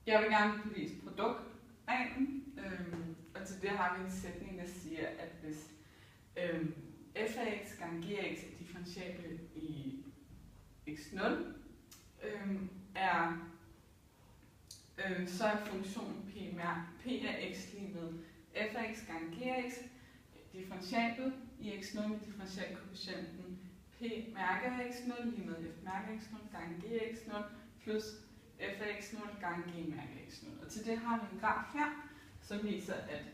Jeg vil gerne bevise produktreglen, og til det har vi en sætning, der siger, at hvis f af x gange g af x er differentiabel i x0, så er funktionen p af x lige med f af x gange g af x differentiabel i x0 med differentialkoefficienten p mærke af x0 lige med f mærke af x0 gange g af x0 plus f af x0 gange g mærke af x0. Og til det har vi en graf her, som viser, at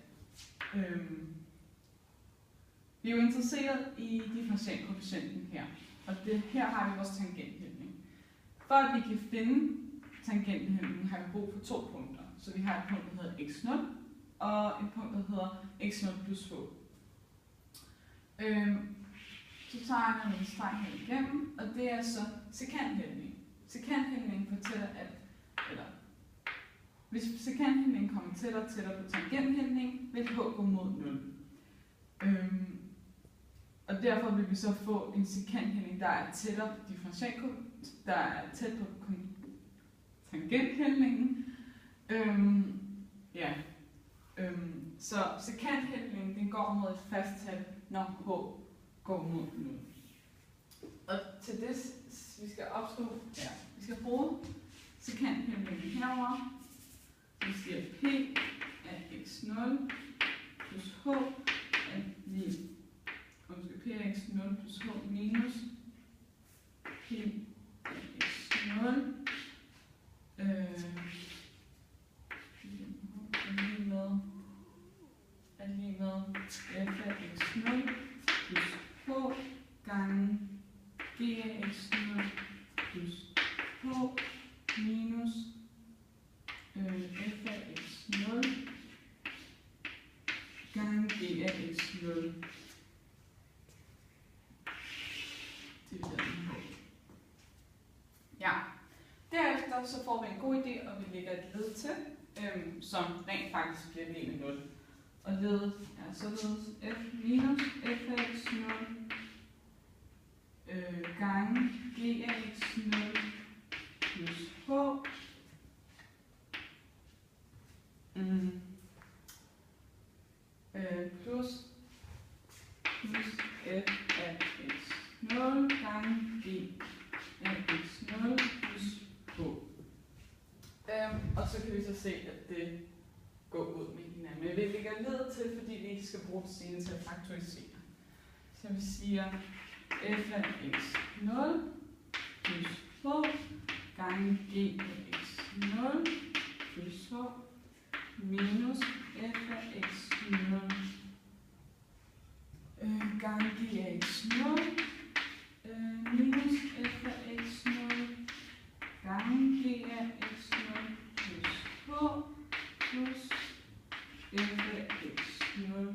vi er jo interesseret i differentialkoefficienten her. Og her har vi vores tangenthældning. For at vi kan finde tangenthældningen, har vi brug for 2 punkter. Så vi har et punkt, der hedder x0, og et punkt, der hedder x0 plus h. Så tager jeg en streg her igennem, og det er så sekanthældning. Sekanthældningen fortæller, at hvis sekanthældningen kommer tættere og tættere på tangenthældningen, vil h gå mod 0. Og derfor vil vi så få en sekanthældning, der er tættere på der er tæt på tangenthældningen. Så sekanthældningen den går mod et fast tal, når h går mod 0. Og til det, vi skal opstå, vi skal bruge sekanthældningen herover. Vi siger p af x0 plus h er lige p af x0 plus h minus p af x0 er lige med f af x0 plus h gange g af x0 plus h minus f af x0 gange g af x0 divideret med h. Ja. Derefter så får vi en god idé, og vi lægger et led til, som rent faktisk bliver lig med 0. Og ledet er således f minus f af x0 gange g af x0 plus h plus f af x0 gange g af x0 plus h. Og så kan vi så se, at det går ud med hinanden. Men vi lægger ledet til, fordi vi skal bruge det senere til at faktorisere. Så vi siger f af x0 plus h gange g af x0 plus h minus f af x0 gange g af x0 minus f af x0 gange g af x0 plus h plus f af x0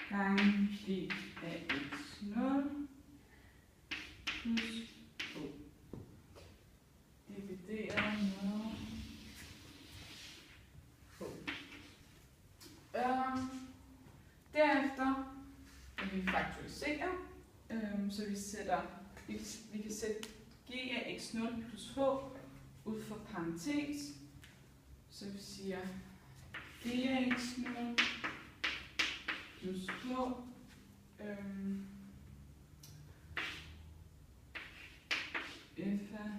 gange g af x0 plus h. Divideret med h. Derefter vil vi faktorisere, så vi kan sætte g af x0 plus h ud for parentes. Så vi siger g af x0 plus h f af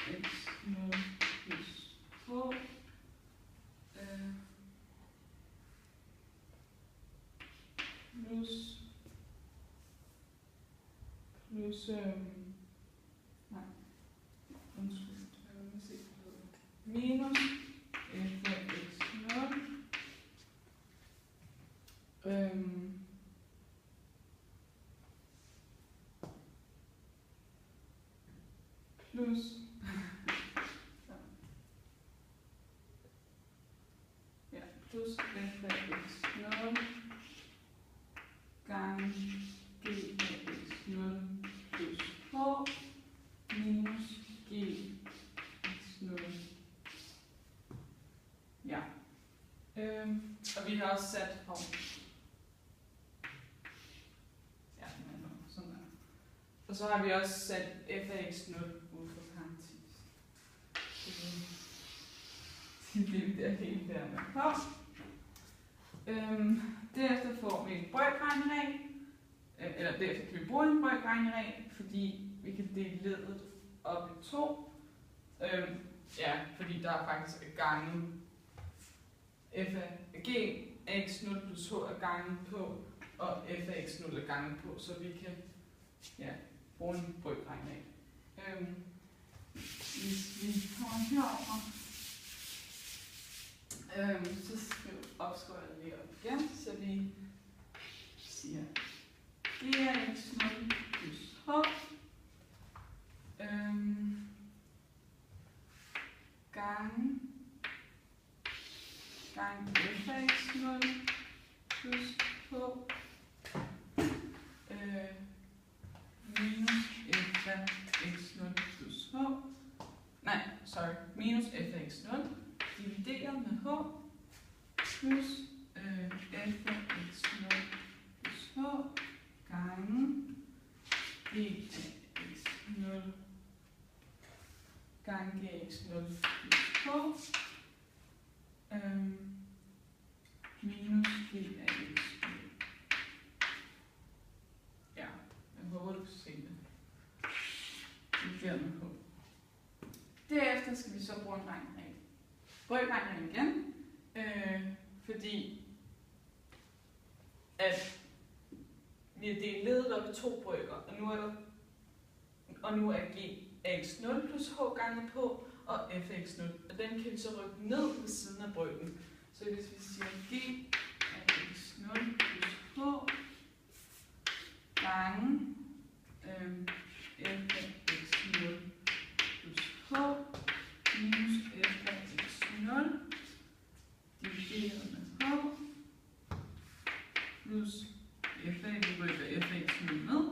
x0 plus h plus minus f af x0 plus plus f af x0 gange g af x0 plus h minus g x0. Ja. Og vi har også sat sådan der. Og så har vi også sat f af x0 ud for parentes. Det er helt der med på. Derefter får vi en brøkregneregel, eller derefter kan vi bruge en brøkregneregel, fordi vi kan dele leddet op i 2. Fordi der er faktisk gange f af g af x0 plus h er gange på, og f af x0 er gange på, så vi kan bruge en brøkregneregel. Hvis vi kommer herover, så opskriver jeg lige op igen, så vi siger g af x0 plus h gange f af x0 plus h minus f af x0 plus h. Minus f af x0 divideret med h plus f af x0 plus h gange g af x0 gange g af x0 plus h minus g af x0. Ja, jeg håber, du kan se det. Divideret med h. Derefter skal vi så bruge en regneregel. Brøkregneregel igen, fordi at vi har delt leddet op i 2 brøker, og nu er g af x0 plus h gange på, og f af x0, og den kan vi så rykke ned ved siden af brøken. Så hvis vi siger g af x0 plus h gange f af x0 plus h minus f af x0 divideret med h plus f af, vi rykker f af x0 ned,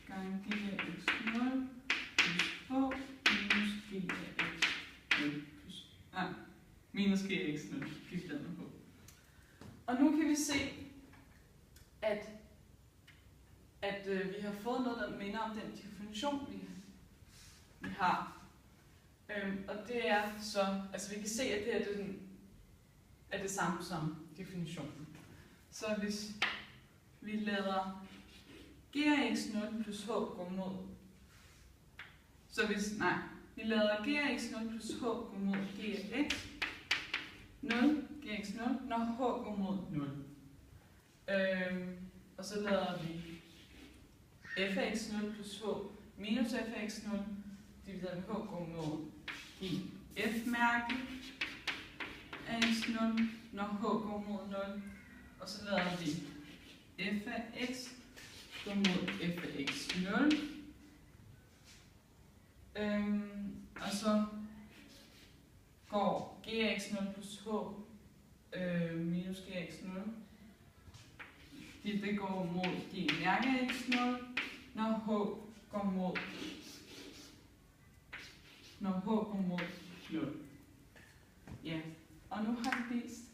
gange g af x0 plus h minus g af x0 plus, minus g af x0 divideret med h. Og nu kan vi se, at vi har fået noget, der minder om den definition, vi har. Og det er så, altså vi kan se, at det er det samme som definitionen. Så hvis vi lader g af x0 plus h gå mod, vi lader g af x0 plus h gå mod g af x 0, g af x0, når h går mod 0. Og så lader vi f af x0 plus h minus f af x0 divideret med h går mod f-mærke af x0, når h går mod 0. Og så lader vi f af x gå mod f af x0. Og så går g af x0 plus h minus g af x0. Det går mod g mærke af x0, når h går mod 0. Ja, og nu har vi vist,